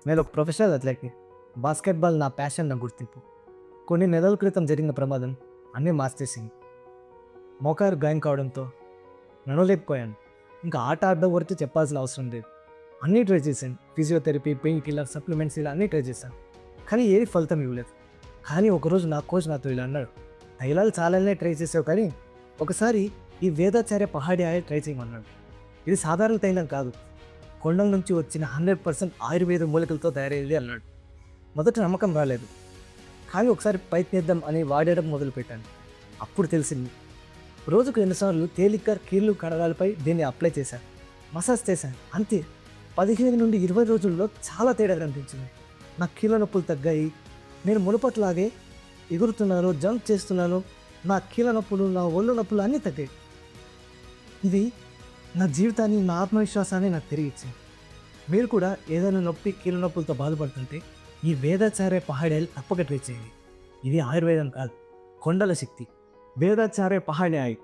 నేను ఒక professional అథ్లెట్ని. Basketball నా ప్యాషన్, నా గుర్తింపు. కొన్ని నెలల క్రితం జరిగిన ప్రమాదం అన్నీ మార్చేసింది. మోకారు గాయం కావడంతో నడవలేకపోయాను. ఇంకా ఆట ఆడడం వరకు చెప్పాల్సిన అవసరం లేదు. అన్నీ ట్రై చేశాను. ఫిజియోథెరపీ, పెయిన్ కిల్లర్, సప్లిమెంట్స్ ఇలా అన్నీ ట్రై చేశాను. కానీ ఏది ఫలితం ఇవ్వలేదు. కానీ ఒకరోజు నా కోచ్ నాతో ఇలా అన్నాడు, తైలాలు చాలానే ట్రై చేసావు కానీ ఒకసారి ఈ వేదాచార్య పహాడి ఆయిల్ ట్రై చేయమన్నాడు. ఇది సాధారణ తైలం కాదు, కొండల నుంచి వచ్చిన 100% ఆయుర్వేద మూలికలతో తయారయ్యేది అన్నాడు. మొదట నమ్మకం రాలేదు, కానీ ఒకసారి ప్రయత్నిద్దాం అని వాడడం మొదలుపెట్టాను. అప్పుడు తెలిసింది. రోజుకు 2 సార్లు తేలిక కీళ్ళు కడగాలపై దీన్ని అప్లై చేశాను, మసాజ్ చేశాను. అంతే 15 నుండి 20 రోజుల్లో చాలా తేడా కనిపించింది. నా కీళ్ళ నొప్పులు తగ్గాయి. నేను మునుపట్లాగే ఎగురుతున్నాను, జంప్ చేస్తున్నాను. నా కీళ్ళ నొప్పులు, నా ఒళ్ళు నొప్పులు అన్నీ తగ్గాయి. ఇది నా జీవితాన్ని, నా ఆత్మవిశ్వాసాన్ని నాకు తిరిగి ఇచ్చింది. మీరు కూడా ఏదైనా నొప్పి, కీళ్ళ నొప్పులతో బాధపడుతుంటే ఈ వేదాచార్య పహాడి ఆయిల్ తప్పక ట్రై చేయండి. ఇది ఆయుర్వేదం కాదు, కొండల శక్తి. వేదాచార్య పహాడి ఆయిల్.